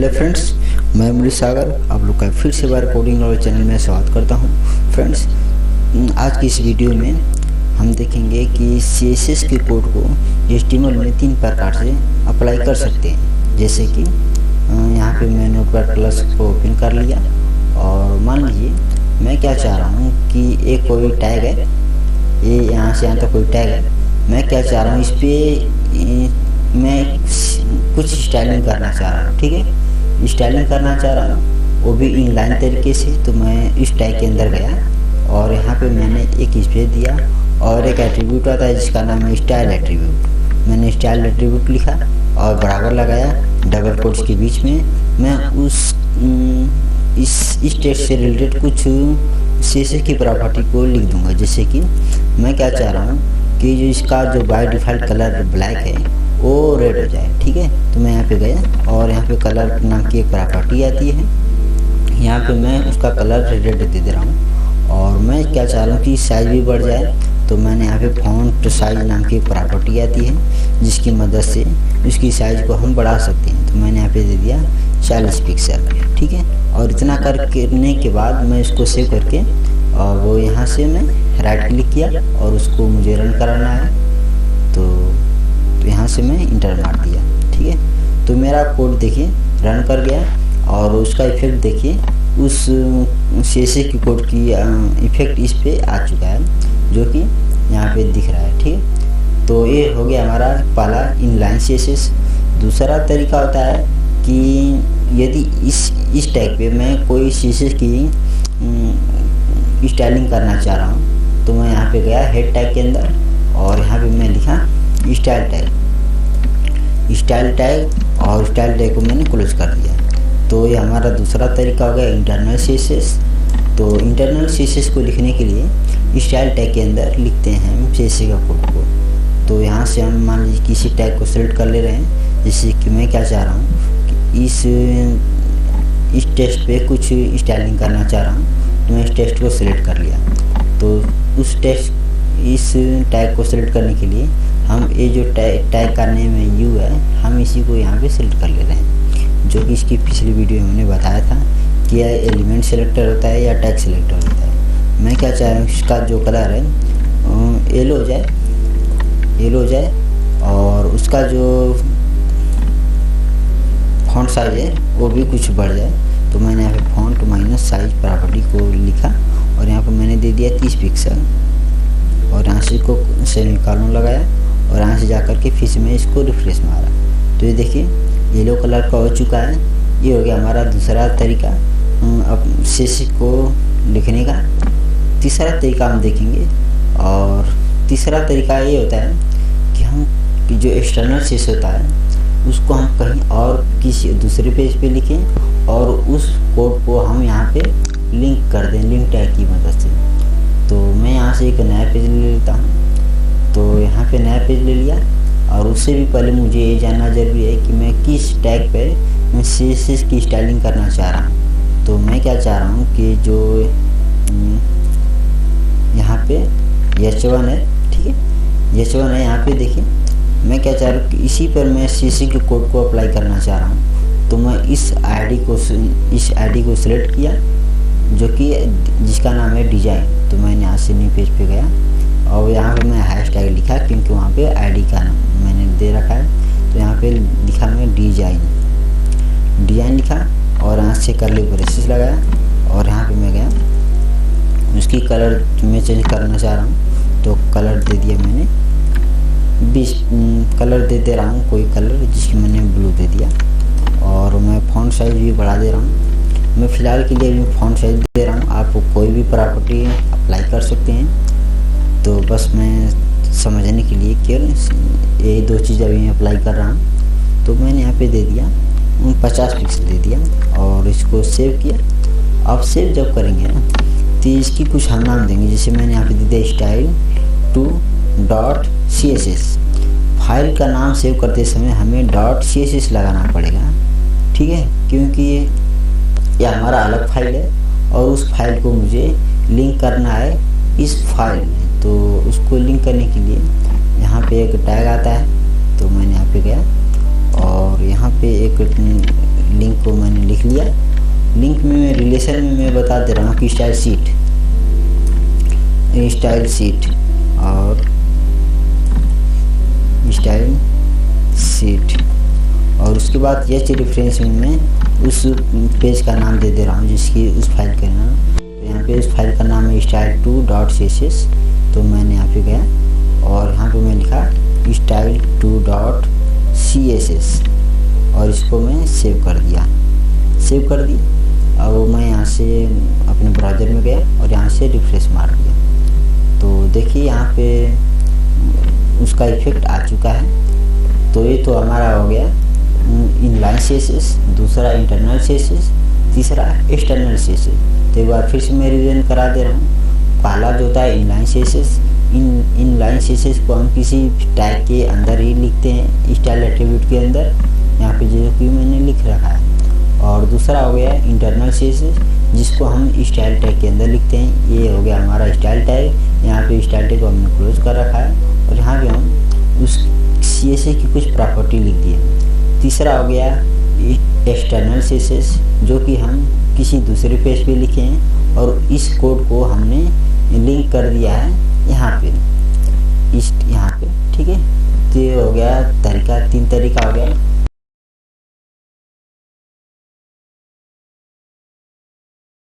Hello friends, मैं मुरली सागर आप लोग का फिर से बार कोडिंग नॉलेज चैनल में स्वागत करता हूं। फ्रेंड्स, आज की इस वीडियो में हम देखेंगे कि CSS के कोड को HTML में 3 प्रकार से अप्लाई कर सकते हैं। जैसे कि यहाँ पे मैं नोटपैड प्लस को ओपन कर लिया और मान लीजिए मैं क्या चाह रहा हूँ कि एक कोई टैग है, ये यहाँ से यहाँ तक कोई टैग है। मैं क्या चाह रहा हूँ, इस पर मैं कुछ स्टाइलिंग करना चाह रहा हूँ। ठीक है, स्टाइलिंग करना चाह रहा हूँ वो भी इनलाइन तरीके से। तो मैं इस टैग के अंदर गया और यहाँ पे मैंने एक स्पेस दिया और एक एट्रीब्यूट आता है जिसका नाम है स्टाइल एट्रीब्यूट। मैंने स्टाइल एट्रीब्यूट लिखा और बराबर लगाया डबल कोट्स के बीच में। मैं इस टेक्स्ट से रिलेटेड कुछ CSS की प्रॉपर्टी को लिख दूंगा। जैसे कि मैं क्या चाह रहा हूँ कि जो इसका जो बाय डिफ़ॉल्ट कलर ब्लैक है वो रेड हो जाए। ठीक है, तो मैं यहाँ पे गया और यहाँ पे कलर नाम की एक प्रॉपर्टी आती है। यहाँ पे मैं उसका कलर रेड दे दे रहा हूँ और मैं क्या चाह रहा हूँ कि साइज भी बढ़ जाए। तो मैंने यहाँ पे फॉन्ट साइज नाम की एक प्रॉपर्टी आती है जिसकी मदद से उसकी साइज को हम बढ़ा सकते हैं। तो मैंने यहाँ पे दे दिया 40 पिक्सल। ठीक है, और इतना करने के बाद मैं इसको सेव करके और वो यहाँ से मैं राइट क्लिक किया और उसको मुझे रन कराना है। तो यहाँ से मैं इंटर मार दिया। ठीक है, तो मेरा कोड देखिए रन कर गया और उसका इफेक्ट देखिए उस CSS की कोड की इफेक्ट इस पे आ चुका है जो कि यहाँ पे दिख रहा है। ठीक है, तो ये हो गया हमारा पहला इनलाइन CSS। दूसरा तरीका होता है कि यदि इस टैग पे मैं कोई CSS की स्टाइलिंग करना चाह रहा हूँ तो मैं यहाँ पे गया हेड टैग के अंदर और यहाँ पे मैं लिखा स्टाइल टैग और स्टाइल टैग को मैंने क्लोज कर दिया। तो ये हमारा दूसरा तरीका हो गया इंटरनल CSS। तो इंटरनल CSS को लिखने के लिए स्टाइल टैग के अंदर लिखते हैं हम CSS का कोड को। तो यहाँ से हम मान लीजिए किसी टैग को सिलेक्ट कर ले रहे हैं। जैसे कि मैं क्या चाह रहा हूँ कि इस टेक्स्ट पे कुछ स्टाइलिंग करना चाह रहा हूँ, तो मैं इस टेक्स्ट को सिलेक्ट कर लिया। तो इस टैग को सिलेक्ट करने के लिए हम ये जो टैग का नेम है U है, हम इसी को यहाँ पे सिलेक्ट कर ले रहे हैं। जो कि इसकी पिछली वीडियो में मैंने बताया था कि यह एलिमेंट सेलेक्टर होता है या टैग सेलेक्टर होता है। मैं क्या चाह रहा हूँ इसका जो कलर है येलो हो जाए और उसका जो फॉन्ट साइज है वो भी कुछ बढ़ जाए। तो मैंने यहाँ पे फॉन्ट माइनस साइज प्रॉपर्टी को लिखा और यहाँ पर मैंने दे दिया 30 पिक्सल और यहाँ से को सेमीकोलन लगाया और यहाँ से जाकर के फिर से मैं इसको रिफ्रेश मारा। तो ये देखिए येलो कलर का हो चुका है। ये हो गया हमारा दूसरा तरीका अब CSS को लिखने का। तीसरा तरीका हम देखेंगे और तीसरा तरीका ये होता है कि हम जो एक्सटर्नल CSS होता है उसको हम कहीं और किसी दूसरे पेज पे लिखें और उस कोड को हम यहाँ पे लिंक कर दें लिंक टैग की मदद से। तो मैं यहाँ से एक नया पेज ले लेता हूँ। तो यहाँ पे नया पेज ले लिया और उससे भी पहले मुझे ये जानना ज़रूरी है कि मैं किस टैग पे मैं CSS की स्टाइलिंग करना चाह रहा हूँ। तो मैं क्या चाह रहा हूँ कि जो यहाँ पे H1 है, ठीक है, H1 है। यहाँ पे देखिए मैं क्या चाह रहा हूँ कि इसी पर मैं CSS के कोड को अप्लाई करना चाह रहा हूँ। तो मैं इस ID को सिलेक्ट किया जो कि जिसका नाम है डिजाइन। तो मैंने यहाँ से न्यू पेज पे गया और यहाँ पे मैं हैशटैग लिखा क्योंकि वहाँ पे ID का नाम मैंने दे रखा है। तो यहाँ पे लिखा मैं डिजाइन लिखा और यहाँ से कर्ली ब्रेसेस लगाया और यहाँ पे मैं गया उसकी कलर मैं चेंज करना चाह रहा हूँ। तो कलर दे दिया मैंने 20 कलर दे रहा हूँ, कोई कलर जिसकी मैंने ब्लू दे दिया और मैं फॉन्ट साइज भी बढ़ा दे रहा हूँ। मैं फ़िलहाल के लिए भी फॉन्ट साइज दे रहा हूँ, आप कोई भी प्रॉपर्टी अप्लाई कर सकते हैं। तो बस मैं समझने के लिए केवल ये 2 चीज़ अभी मैं अप्लाई कर रहा हूँ। तो मैंने यहाँ पे दे दिया 50 पिक्सल दे दिया और इसको सेव किया। अब सेव जब करेंगे ना तो इसकी कुछ हम नाम देंगे। जैसे मैंने यहाँ पे दे दिया style2.css। फाइल का नाम सेव करते समय हमें .css लगाना पड़ेगा, ठीक है, क्योंकि यह हमारा अलग फाइल है और उस फाइल को मुझे लिंक करना है इस फाइल में। तो उसको लिंक करने के लिए यहाँ पे एक टैग आता है। तो मैंने यहाँ पे गया और यहाँ पे एक लिंक को मैंने लिख लिया। लिंक में मैं रिलेशन में मैं बता दे रहा हूँ कि स्टाइल शीट और स्टाइल शीट, और उसके बाद एच रेफरेंस में मैं उस पेज का नाम दे रहा हूँ जिसकी उस फाइल का नाम। तो यहाँ पे उस फाइल का नाम है style2.css। तो मैंने यहाँ पे गया और यहाँ पे मैं लिखा style2.css और इसको मैं सेव कर दी। और मैं यहाँ से अपने ब्राउज़र में गया और यहाँ से रिफ्रेश मार दिया। तो देखिए यहाँ पे उसका इफेक्ट आ चुका है। तो ये तो हमारा हो गया इनलाइन CSS, दूसरा इंटरनल CSS, तीसरा एक्सटर्नल CSS। तो एक बार फिर से मैं रिवीजन करा दे रहा हूँ। पहला जो होता है इनलाइन CSS। इनलाइन CSS को हम किसी टैग के अंदर ही लिखते हैं, स्टाइल एट्रीब्यूट के अंदर, यहाँ पे जो कि मैंने लिख रखा है। और दूसरा हो गया इंटरनल CSS जिसको हम स्टाइल टैग के अंदर लिखते हैं। ये हो गया हमारा स्टाइल टैग। यहाँ पे स्टाइल टैग को हमने क्लोज कर रखा है और यहाँ पे हम उस CSS की कुछ प्रॉपर्टी लिख दी है। तीसरा हो गया एक्सटर्नल CSS जो कि हम किसी दूसरे पेज पे लिखे हैं और इस कोड को हमने लिंक कर दिया है यहाँ पे, ठीक है। तो ये हो गया तरीका, 3 तरीका हो गया।